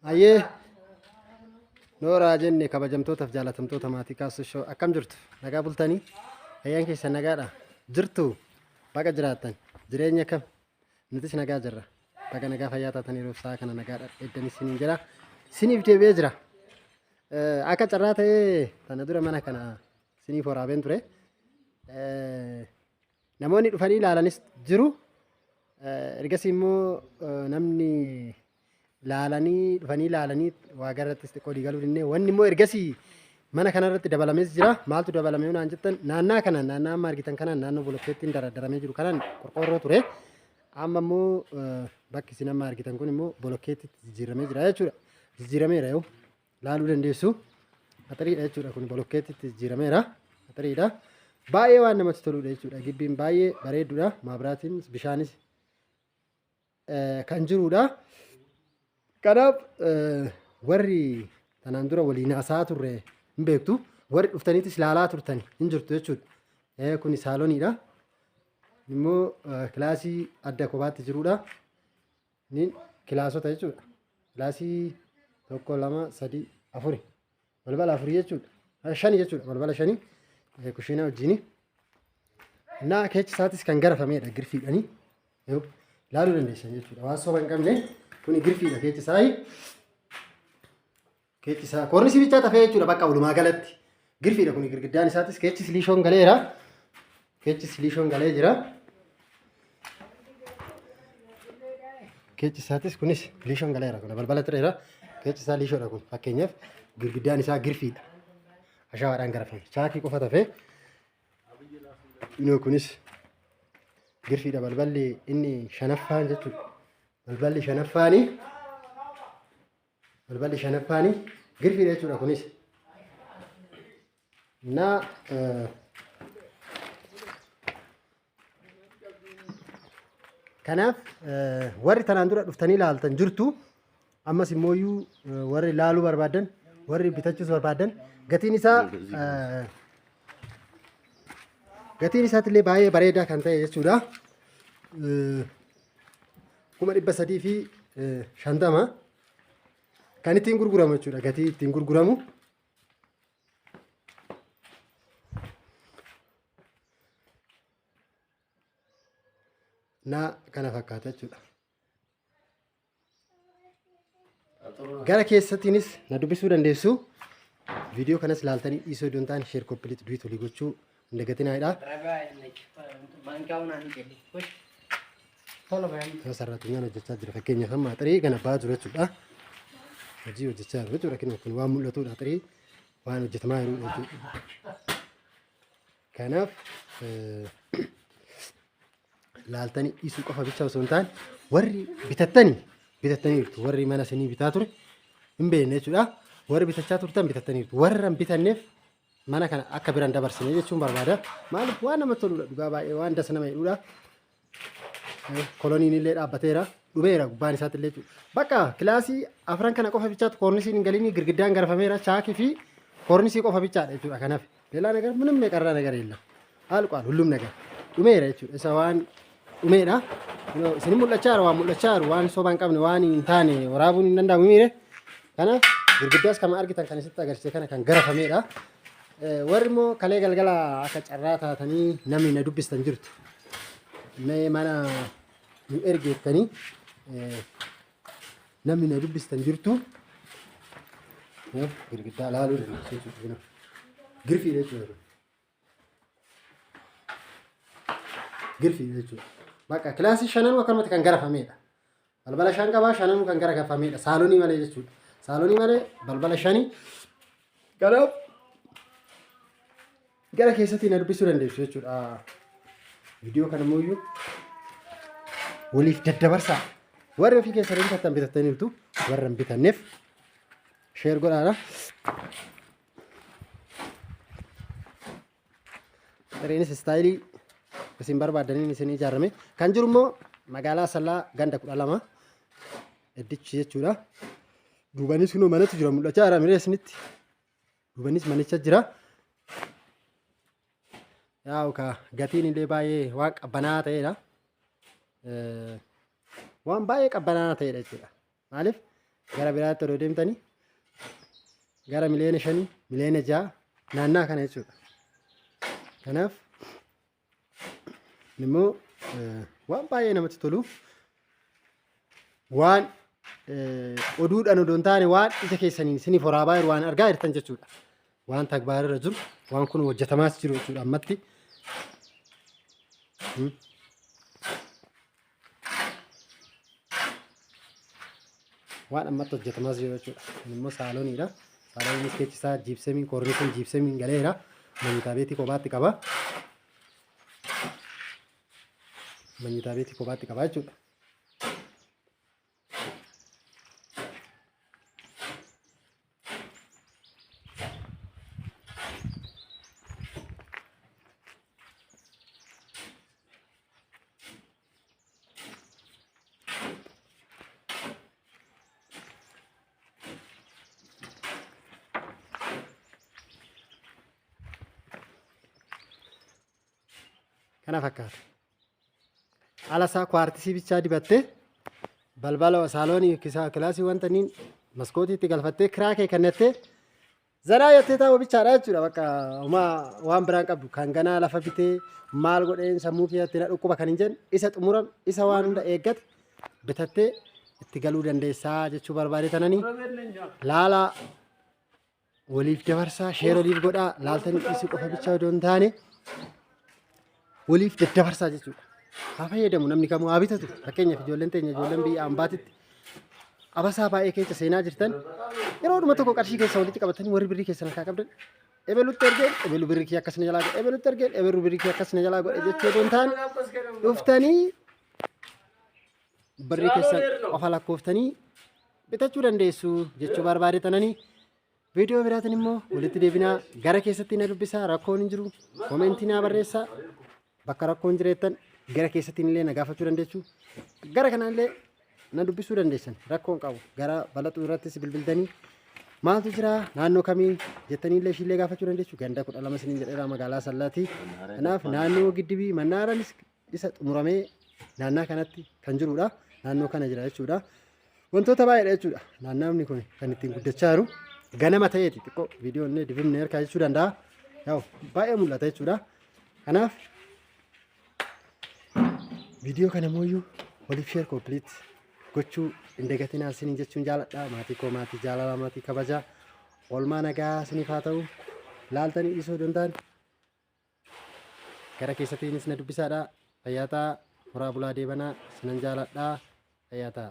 Ayyee nooraa jenne kabajamtootaaf jaalatamtoota maatii Kaassoo akkam jirtu nagaa bultanii ayyaan keessa nagaadha jirtu baga jiraattan jireenya kam nutis nagaa jirra baga nagaa fayyaa taatanii yeroo isaa kana nagaadha eddanis siniin jira siniif deebi'ee jira akka carraa ta'ee tana dura mana kana siniif waraabeen ture namoonni dhufanii ilaalanis jiru ergasii immoo namni laalanii dhufanii laalanii waa garrattis xiqqoo diigaluu dinnee wanni immoo ergasii mana kanarratti dabalamees jira maaltu dabalamee naan jettan naannaa kana naannaa amma argitan kanaan naannoo bolokkeettiin daradaramee jiru kanaan qorqoorroo ture amma immoo bakki isin amma argitan kun immoo bolokkeettitti jijjiiramee jira jechuudha jijjiirameera yoo laaluu dandeessu axiriidha jechuudha kun bolokkeettitti jijjiirameera axiriidha baay'ee waan namatti toludha jechuudha gibbiin baay'ee bareedduudha maabiraatiin bishaanis kan jirudha. Kanaaf warri tanaan dura waliin haasaa turre hin beektu warri dhuftaniitis ilaalaa turtan hin jirtu jechuudha. Kun saalooniidha. Immoo kilaasii adda kophaatti jirudha. Nin kilaasota jechuudha. Kilaasii 1 2 3 4 balbala 4 jechuudha. 5 jechuudha balbala 5 kushiina wajjini. Naa keechi isaatis kan garafameedha girfiidhanii. Laaluu dandeessan jechuudha. Waan soba hin qabne kun girfiidha keechi isaa. Keechi isaa kornisii bichaa tafee jechuudha bakka walumaa galatti. Girfiidha kun girgiddaan isaatis keechis liishoon galeera. Keechis liishoon galee jira. Keechi isaatis kunis liishoon galeera kun balbala tureera. Keechi isaa liishoodha kun fakkeenyaaf girgiddaan isaa girfiidha. Ashaawaadhaan garafame. Chaakii qofa tafee. Inoo kunis girfiidha balballi inni shanaffaan jechuudha. Balballi shanaffaanii girfiidha jechuudha kunis. Naa kanaaf warri tanaan dura dhuftanii ilaaltan jirtu ammas immoo warri laaluu barbaadan warri bitachuus barbaadan gatiin isaatiillee baay'ee bareedaa kan ta'e jechuudha. 350 kan ittiin gurguramu jechuudha gatii ittiin gurguramu. Naa kana fakkaata jechuudha. Gara keessattiinis na dubbisuu dandeessu. Viidiyoo kanas ilaaltanii dhiisoo iddoo hin taane sheer koppiliitti duwwii tolii gochuu hin dagatinaadha. Sarartunyaan hojjechaa jira fakkeenyaaf amma xirii kana bahaa jiru jechuudha. Hojii hojjechaa jiru jechuudha kun waan mul'atudha xirii waan hojjetamaa jiru jechuudha. Kanaaf laaltanii dhiisuu qofa bicha osoo hin taane warri bitattanii jirtu warri mana isinii bitaa ture hin beekne jechuudha. Warri bitachaa turtan bitattanii jirtu warra hin bitanneef mana kana akka biraan dabarsine jechuun barbaada. Maaliif waan namatti toludha dhugaa baay'ee waan dasa nama hidhuudha. Koloniin illee dhaabbateera dhumeera gubbaan isaatti illee bakka kilaasii afran kana qofa bichaatu koornisiin hin galiin girgiddaan garafameera chaakii fi koornisii qofa bichaadha jechuudha. Kanaaf leelaa nagar ምንም የቀረ ነገር የለም አልቋል ሁሉም ነገር dhumeera jechuudha. Isa waan dhumeedha isin mul'achaa jiru waan mul'achaa jiru waan sobaan qabne waan hin taane waraabuun hin danda'amu miire kanaaf girgiddaas kama argitan kan isitti agarsiise kana kan garafameedha. Warri immoo kalee galgala akka carraa taatanii namni na dubbistan jirtu. Mee mana nu ergeettanii namni na dubbistan jirtu. Girgiddaa laaluu dandeessu. Girfiidha jechuudha. Girfiidha jechuudha. Bakka kilaasii shananuu akkanumatti kan garafameedha. Balbala 5 qabaa shananuu kan garafameedha. Saaloonii malee jechuudha. Saaloonii malee balbala 5. Kanaaf gara keessatti na dubbisuu dandeessu jechuudha. Viidiyoo kana immoo waliif daddabarsaa warri ofii keessanii bitattaniirtu warra hin bitanneef sheer godhaadha. Qireenis istaayilii isin barbaadaniin isin ijaarame kan jiru immoo magaalaa Asallaa ganda 12 eddichi jechuudha. Duubanis kunoo manatti jira mul'achaa jira mireesnitti duubanis manicha jira. Yaa'u ka gatiin illee baay'ee waan qabbanaa ta'edha. Waan baay'ee qabbanaa ta'edha jechuudha. Maaliif gara biraatti odoo deemtanii gara miliyoona 5 miliyoona 6 naannaa kana jechuudha. Kanaaf immoo waan baay'ee namatti tolu waan oduudhaan odoon taane waan ija keessaniin isiniif waraabaa jiru waan argaa jirtan jechuudha. Waan tagbaarra jiru waan kun hojjetamaas jiru jechuudha ammatti. Waan ammatti hojjetamaas jiru jechuudha. Immoo saalooniidha. Saalooniin keessaa jiipsemiin koornisiin jiipsemiin galeera. Manyita beetii kophaatti qaba. Manyita beetii kophaatti qaba jechuudha. Kana fakkaata. Alasaa kwartisii bichaa dibattee balbala saaloonii kilaasii wanta niin maskootiitti galfattee kiraa kee kennattee zanaa jettee taa'u bichaadha jechuudha. Bakka waan biraan qabdu kan ganaa lafa bitee maal godheen sammuu keessatti na dhukkuba kan hin jenne isa xumurame isa waan hunda eeggate bitattee itti galuu dandeessaa jechuu barbaade tananii laalaa waliif dabarsaa sheer waliif godhaa laaltanii dhiisuu qofa bichaa odoo hin taane waliif daddabarsaa jechuudha. Haa fayyadamu namni kamuu haa bitatu. Fakkeenyaaf ijoolleen teenya ijoolleen biyya ambaatitti abasaa baay'ee keessa seenaa jirtan yeroo dhuma tokko qarshii keessa walitti qabatanii warri birrii keessan harkaa qabdan ebelutti ergeen ebelu birrii kee akkasina jalaa godhe ebelutti ergeen ebelu birrii kee akkasina jalaa godhe jechuu odoo hin taane dhuftanii birrii keessan qofa lakkooftanii bitachuu dandeessu jechuu barbaade tananii viidiyoo biraatiin immoo walitti deebinaa gara keessatti na dubbisaa rakkoon hin jiru koomentii naa barreessaa. Bakka rakkoon jireettan gara keessattiin illee na gaafachuu dandeessu. Gara kanallee na dubbisuu dandeessan rakkoon qabu. Gara bal'atu irrattis bilbiltanii maaltu jira naannoo kamii jettanii illee ishillee gaafachuu dandeessu. Ganda 12 siniin jedheera magaalaa Sallaati. Kanaaf naannoo giddibii mannaaranis isa xumuramee naannaa kanatti kan jirudha. Naannoo kana jira jechuudha. Wantoota baay'eedha jechuudha. Naannoon kun kan ittiin guddachaa jiru ganama ta'eeti xiqqoo viidiyoon dibimne harkaa jechuu danda'a. Yaa'u baay'ee mul'ata jechuudha. Kanaaf viidiyoo kana mooyyuu waliif sheer kompiliit gochuu hin dagatinaa isiniin jechuun jaaladha. Maatii koo maatii jaalala maatii kabajaa oolmaa nagaa isiniif haa ta'u laaltanii dhiisuu danda'an gara keessattiinis na dubbisaadha. Fayyaataa horaa bulaa deebanaa isinan jaaladha. Fayyaataa.